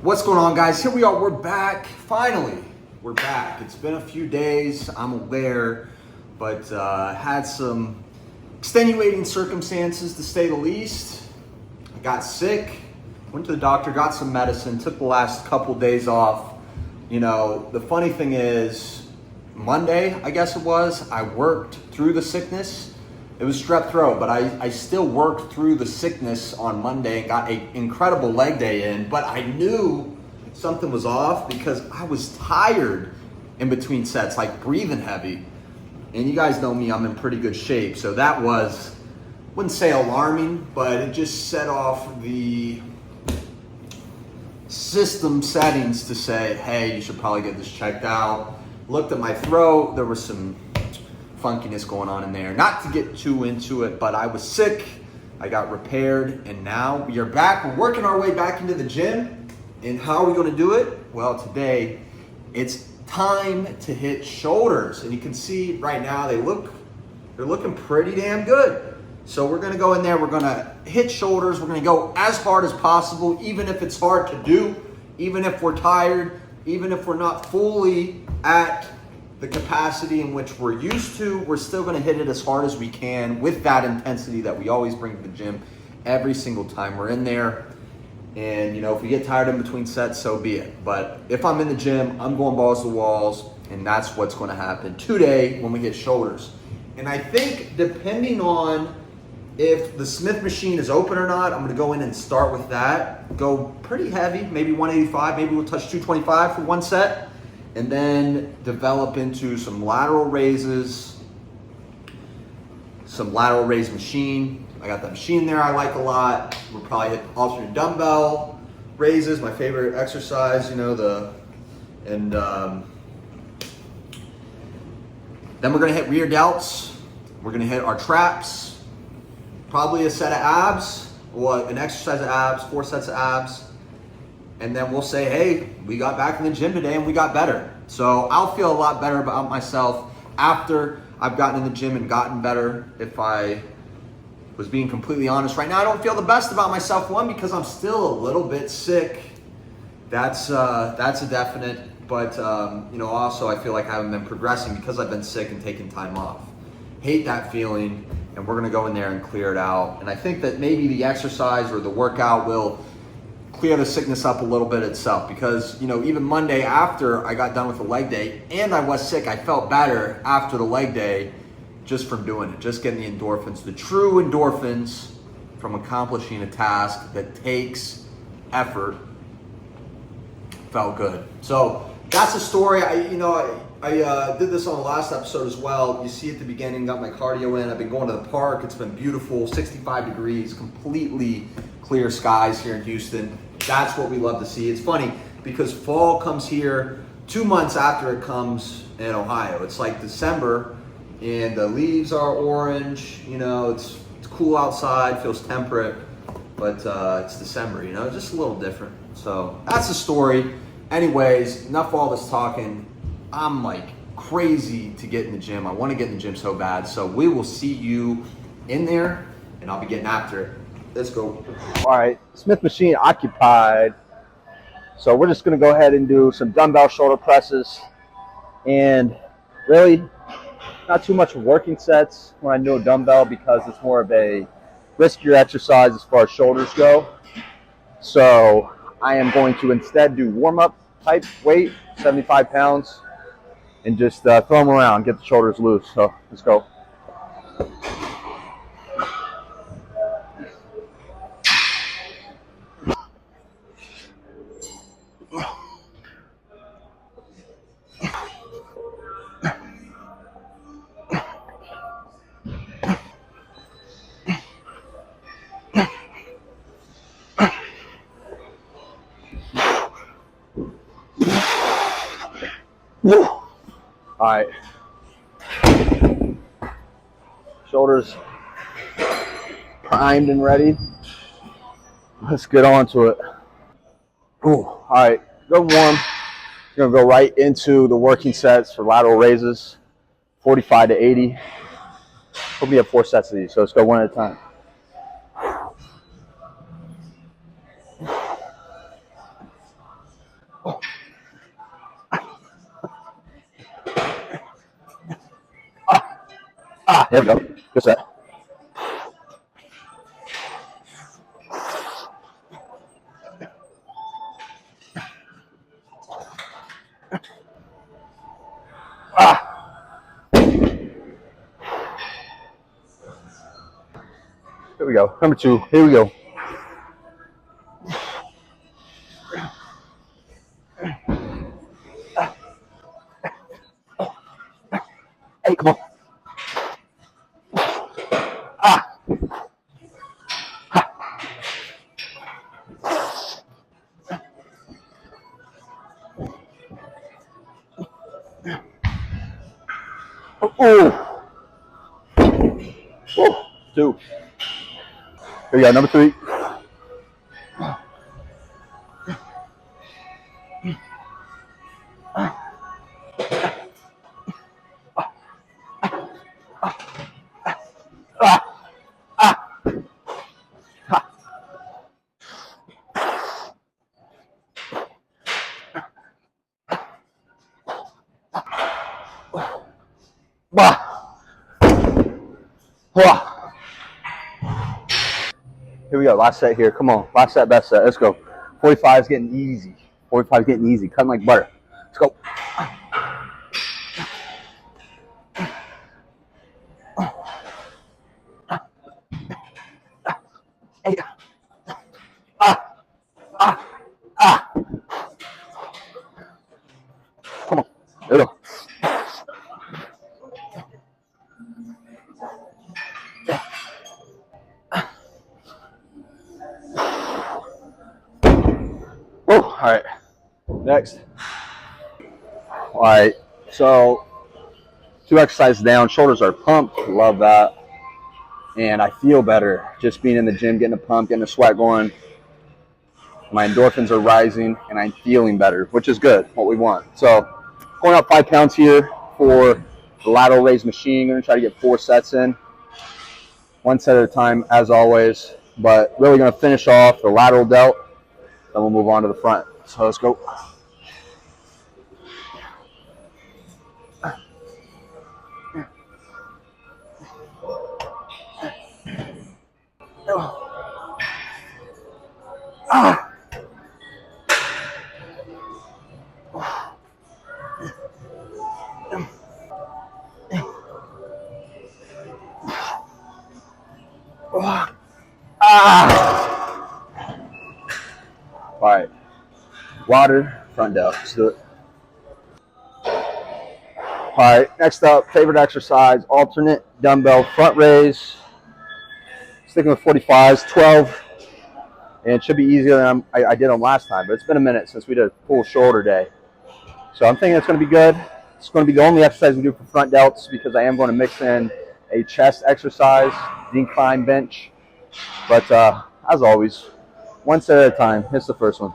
What's going on, guys? Here we are. We're back. Finally, we're back. It's been a few days, I'm aware, but had some extenuating circumstances to say the least. I got sick, went to the doctor, got some medicine, took the last couple days off. You know, the funny thing is, Monday, I guess it was, I worked through the sickness. It was strep throat, but I still worked through the sickness on Monday and got an incredible leg day in, but I knew something was off because I was tired in between sets, like breathing heavy. And you guys know me, I'm in pretty good shape. So that was, wouldn't say alarming, but it just set off the system settings to say, hey, you should probably get this checked out. Looked at my throat, there was some funkiness going on in there. Not to get too into it, but I was sick, I got repaired, and now we are back. We're working our way back into the gym. And how are we gonna do it? Well, today, it's time to hit shoulders. And you can see right now, they're looking pretty damn good. So we're gonna go in there, we're gonna hit shoulders, we're gonna go as hard as possible, even if it's hard to do, even if we're tired, even if we're not fully at the capacity in which we're used to, we're still gonna hit it as hard as we can with that intensity that we always bring to the gym every single time we're in there. And you know, if we get tired in between sets, so be it. But if I'm in the gym, I'm going balls to walls, and that's what's gonna happen today when we hit shoulders. And I think depending on if the Smith machine is open or not, I'm gonna go in and start with that. Go pretty heavy, maybe 185, maybe we'll touch 225 for one set. And then develop into some lateral raises, some lateral raise machine. I got that machine there I like a lot. We'll probably hit alternate dumbbell raises, my favorite exercise, you know, then we're gonna hit rear delts. We're gonna hit our traps, probably a set of abs, or an exercise of abs, 4 sets of abs. And then we'll say, hey, we got back in the gym today and we got better. So I'll feel a lot better about myself after I've gotten in the gym and gotten better. If I was being completely honest right now, I don't feel the best about myself. One, because I'm still a little bit sick. That's a definite. But you know, also I feel like I haven't been progressing because I've been sick and taking time off. Hate that feeling, and we're gonna go in there and clear it out. And I think that maybe the exercise or the workout will clear the sickness up a little bit itself, because you know, even Monday after I got done with the leg day and I was sick, I felt better after the leg day just from doing it, just getting the endorphins, the true endorphins from accomplishing a task that takes effort. Felt good. So that's the story. I did this on the last episode as well. You see at the beginning, got my cardio in. I've been going to the park. It's been beautiful, 65 degrees, completely clear skies here in Houston. That's what we love to see. It's funny because fall comes here 2 months after it comes in Ohio. It's like December and the leaves are orange. You know, it's cool outside, feels temperate, but it's December, you know, just a little different. So that's the story. Anyways, enough of all this talking. I'm like crazy to get in the gym. I want to get in the gym so bad. So we will see you in there and I'll be getting after it. Let's go. All right, Smith machine occupied. So we're just gonna go ahead and do some dumbbell shoulder presses, and really not too much working sets when I do a dumbbell because it's more of a riskier exercise as far as shoulders go. So I am going to instead do warm-up type weight, 75 pounds, and just throw them around, get the shoulders loose. So let's go. All right, shoulders primed and ready. Let's get on to it. Ooh, all right, go warm. You're gonna go right into the working sets for lateral raises, 45 to 80. We'll be at 4 sets of these, so let's go one at a time. There we go. Good set. Here we go. Number 2. Here we go. Hey, come on. Oh. 2. Here we go. Number 3. Here we go. Last set here. Come on. Last set, best set. Let's go. 45 is getting easy. 45 is getting easy. Cutting like butter. Let's go. Hey. Come on. There we go. Whoa. All right. Next. All right. So 2 exercises down. Shoulders are pumped. Love that. And I feel better just being in the gym, getting a pump, getting the sweat going. My endorphins are rising, and I'm feeling better, which is good, what we want. So going up 5 pounds here for the lateral raise machine. Going to try to get 4 sets in, 1 set at a time, as always. But really going to finish off the lateral delt, then we'll move on to the front. So let's go. All right, water, front delt. Let's do it. All right, next up, favorite exercise, alternate dumbbell front raise. Sticking with 45s, 12, and it should be easier than I did them last time, but it's been a minute since we did a full shoulder day. So I'm thinking it's going to be good. It's going to be the only exercise we do for front delts because I am going to mix in a chest exercise, the incline bench. But as always, 1 set at a time. Here's the first one.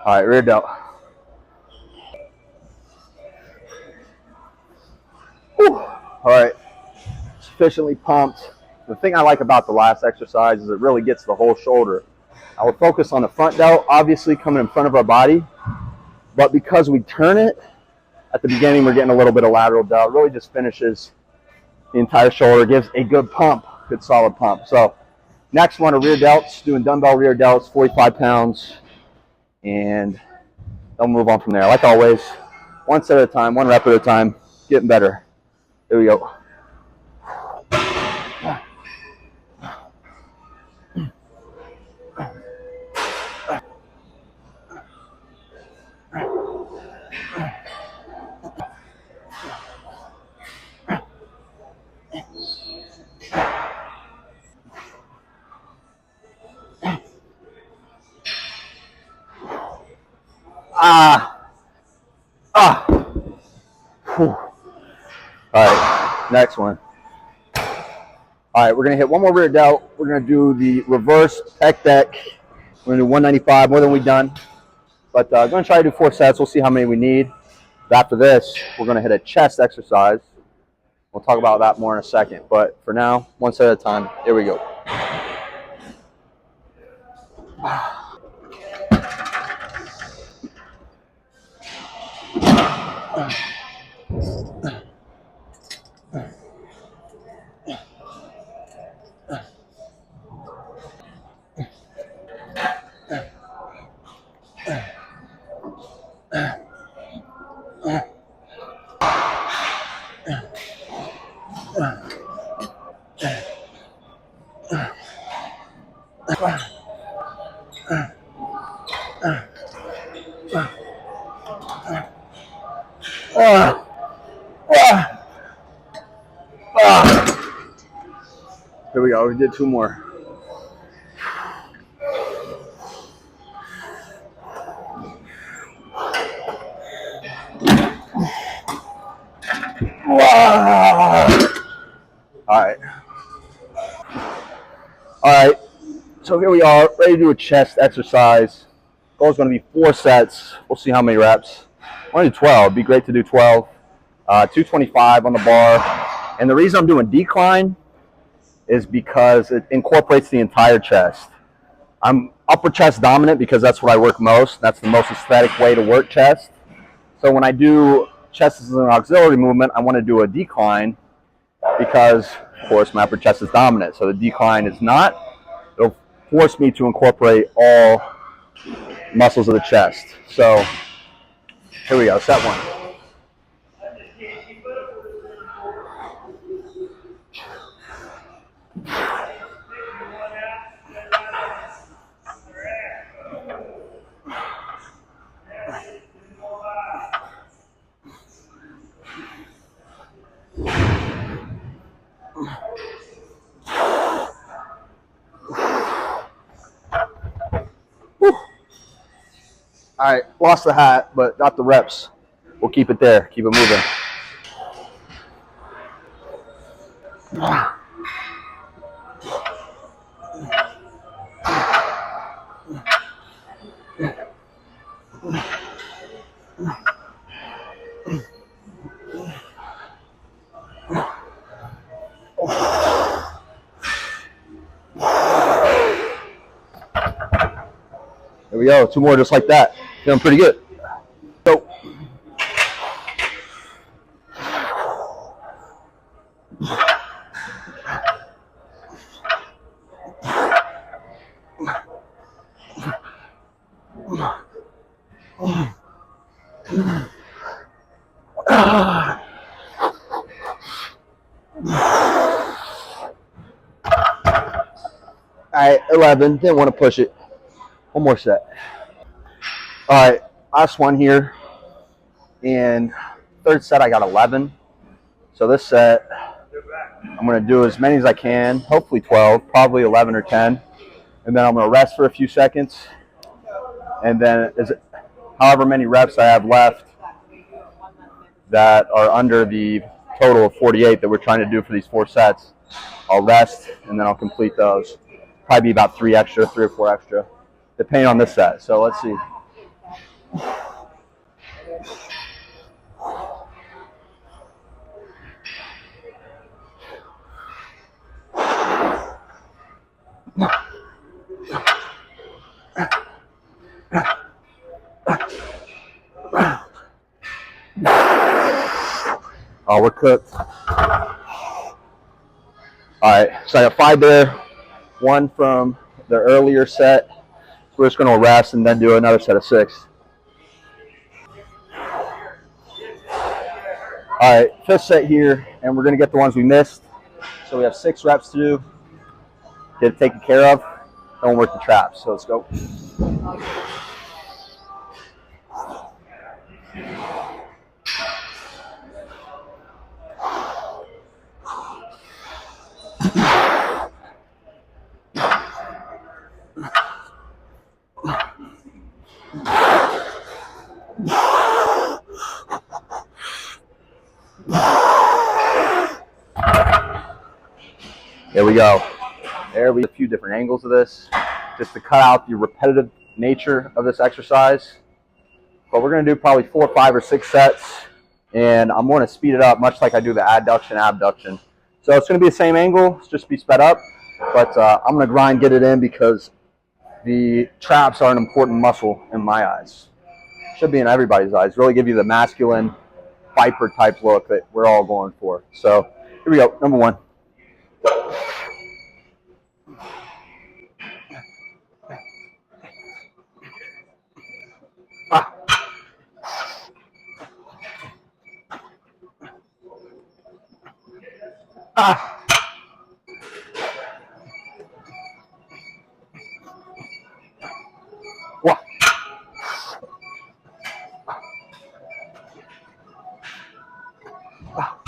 All right, rear delt. All right, sufficiently pumped. The thing I like about the last exercise is it really gets the whole shoulder. I will focus on the front delt, obviously coming in front of our body, but because we turn it, at the beginning we're getting a little bit of lateral delt. It really just finishes the entire shoulder, gives a good pump, good solid pump. So next one are rear delts, doing dumbbell rear delts, 45 pounds, and they'll move on from there. Like always, 1 set at a time, 1 rep at a time, getting better. Here we go. Whew. All right, next one. All right, we're gonna hit one more rear delt. We're gonna do the reverse pec deck. We're gonna do 195, more than we've done. But I'm gonna try to do 4 sets. We'll see how many we need. But after this, we're gonna hit a chest exercise. We'll talk about that more in a second. But for now, 1 set at a time. Here we go. Here we go. We did 2 more. All right. All right. So here we are, ready to do a chest exercise. Goal is going to be 4 sets. We'll see how many reps. I want to do 12. It'd be great to do 12. 225 on the bar. And the reason I'm doing decline is because it incorporates the entire chest. I'm upper chest dominant because that's what I work most. That's the most aesthetic way to work chest. So when I do chest as an auxiliary movement, I want to do a decline because, of course, my upper chest is dominant. So the decline is not. It'll force me to incorporate all muscles of the chest. So here we go, set 1. All right, lost the hat, but got the reps. We'll keep it there, keep it moving. There we go, 2 more just like that. Feeling pretty good. So, all right, 11. Didn't want to push it. 1 more set. All right, last one here. And 3rd set, I got 11. So this set, I'm going to do as many as I can. Hopefully 12, probably 11 or 10. And then I'm going to rest for a few seconds. And then however many reps I have left that are under the total of 48 that we're trying to do for these 4 sets, I'll rest and then I'll complete those. Probably be about 3 or 4 extra, depending on this set. So let's see. Oh, we're cooked. All right, so I got 5 there, 1 from the earlier set. So we're just going to rest and then do another set of 6. All right, 5th set here, and we're going to get the ones we missed. So we have 6 reps to do. Get it taken care of. Don't work the traps. So let's go. There we go. There we have a few different angles of this just to cut out the repetitive nature of this exercise. But we're going to do probably 4, 5, or 6 sets, and I'm going to speed it up much like I do the adduction, abduction. So it's going to be the same angle, it's just be sped up, but I'm going to grind, get it in, because the traps are an important muscle in my eyes. Should be in everybody's eyes. Really give you the masculine viper type look that we're all going for. So here we go. Number 1. Ah. Ah. Wah. Ah.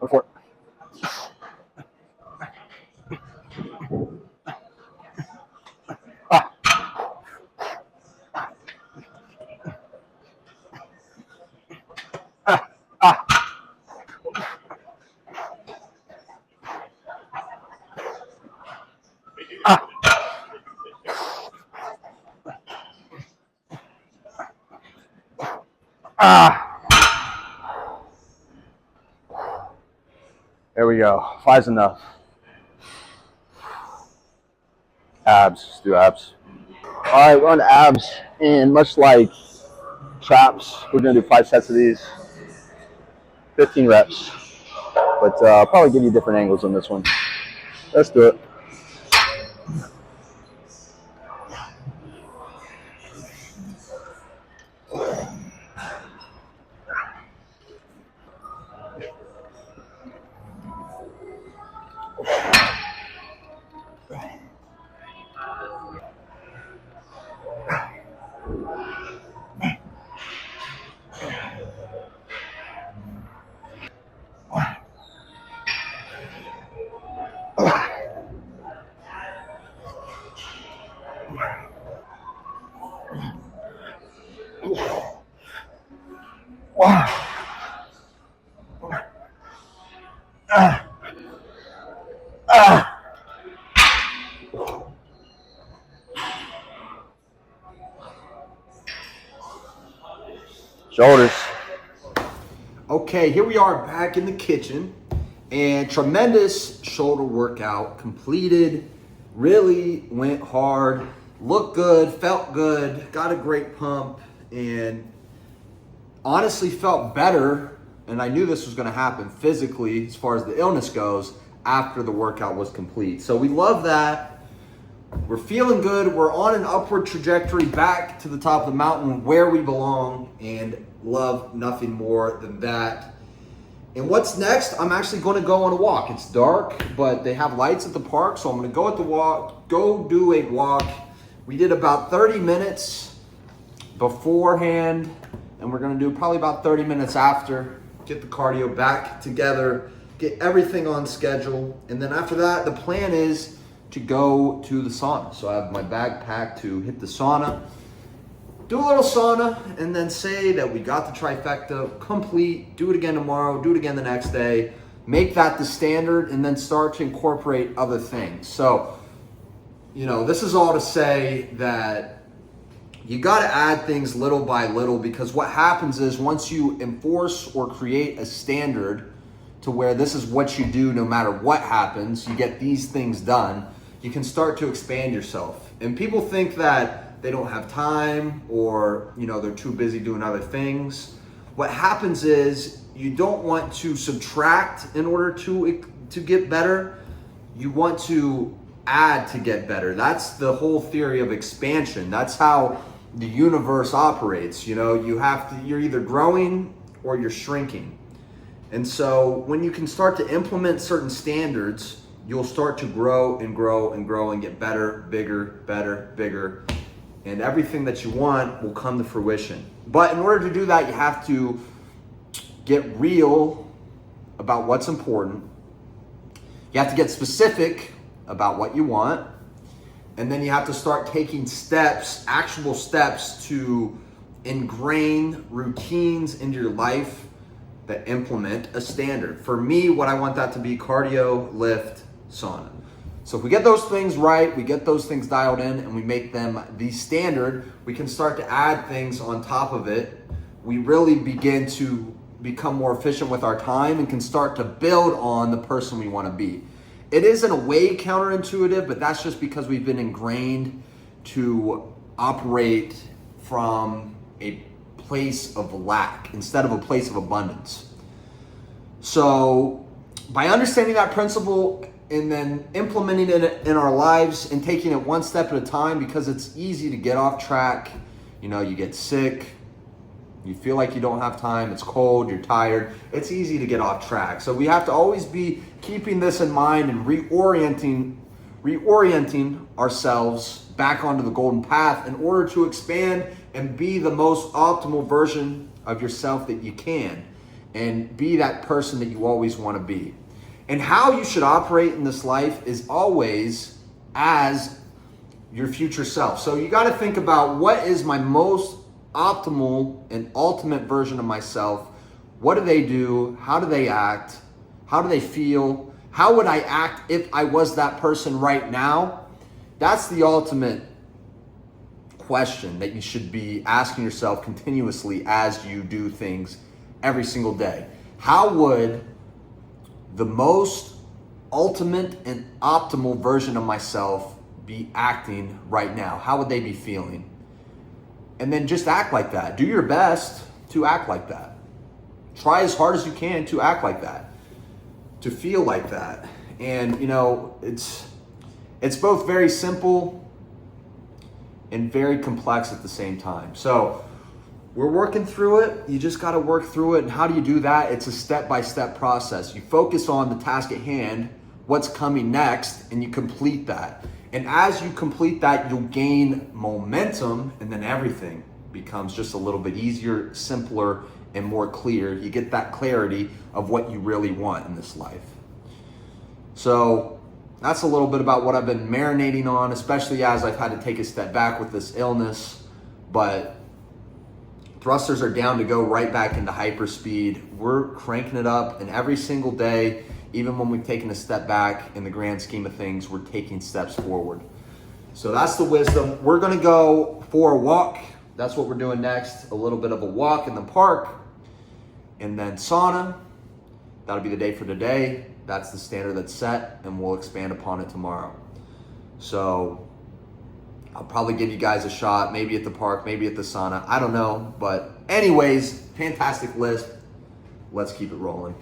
Go for it. Ah. Ah. Ah. Ah. Ah. There we go. 5's enough. Abs. Let's do abs. All right, we're on to abs, and much like traps, we're going to do 5 sets of these, 15 reps. But I'll probably give you different angles on this one. Let's do it. Shoulders. Okay, here we are back in the kitchen, and tremendous shoulder workout completed. Really went hard, looked good, felt good, got a great pump, and honestly felt better. And I knew this was going to happen physically as far as the illness goes after the workout was complete. So we love that. We're feeling good. We're on an upward trajectory back to the top of the mountain where we belong, and love nothing more than that. And what's next? I'm actually going to go on a walk. It's dark, but they have lights at the park, so I'm going to go do a walk. We did about 30 minutes beforehand, and we're going to do probably about 30 minutes after. Get the cardio back together, get everything on schedule, and then after that, the plan is to go to the sauna. So I have my bag packed to hit the sauna, do a little sauna, and then say that we got the trifecta complete, do it again tomorrow, do it again the next day, make that the standard, and then start to incorporate other things. So, this is all to say that you got to add things little by little, because what happens is once you enforce or create a standard to where this is what you do no matter what happens, you get these things done, you can start to expand yourself. And people think that they don't have time, or they're too busy doing other things. What happens is you don't want to subtract in order to get better. You want to add to get better. That's the whole theory of expansion. That's how the universe operates. You're either growing or you're shrinking. And so when you can start to implement certain standards, you'll start to grow and grow and grow and get better, bigger, better, bigger. And everything that you want will come to fruition. But in order to do that, you have to get real about what's important. You have to get specific about what you want. And then you have to start taking steps, actual steps, to ingrain routines into your life that implement a standard. For me, what I want that to be: cardio, lift, sauna. So if we get those things right, we get those things dialed in, and we make them the standard, we can start to add things on top of it. We really begin to become more efficient with our time and can start to build on the person we want to be. It is in a way counterintuitive, but that's just because we've been ingrained to operate from a place of lack instead of a place of abundance. So by understanding that principle and then implementing it in our lives and taking it one step at a time, because it's easy to get off track. You know, you get sick, you feel like you don't have time, it's cold, you're tired. It's easy to get off track. So we have to always be keeping this in mind and reorienting ourselves back onto the golden path in order to expand and be the most optimal version of yourself that you can, and be that person that you always want to be. And how you should operate in this life is always as your future self. So you got to think about, what is my most optimal and ultimate version of myself? What do they do? How do they act? How do they feel? How would I act if I was that person right now? That's the ultimate question that you should be asking yourself continuously as you do things every single day. How would the most ultimate and optimal version of myself be acting right now? How would they be feeling? And then just act like that. Do your best to act like that. Try as hard as you can to act like that, to feel like that. And you know, it's both very simple and very complex at the same time. So we're working through it. You just got to work through it. And how do you do that? It's a step-by-step process. You focus on the task at hand, what's coming next, and you complete that. And as you complete that, you'll gain momentum, and then everything becomes just a little bit easier, simpler, and more clear. You get that clarity of what you really want in this life. So that's a little bit about what I've been marinating on, especially as I've had to take a step back with this illness. But thrusters are down to go right back into hyperspeed. We're cranking it up, and every single day, even when we've taken a step back, in the grand scheme of things, we're taking steps forward. So that's the wisdom. We're gonna go for a walk. That's what we're doing next. A little bit of a walk in the park, and then sauna. That'll be the day for today. That's the standard that's set, and we'll expand upon it tomorrow. So I'll probably give you guys a shot, maybe at the park, maybe at the sauna. I don't know, but anyways, fantastic list. Let's keep it rolling.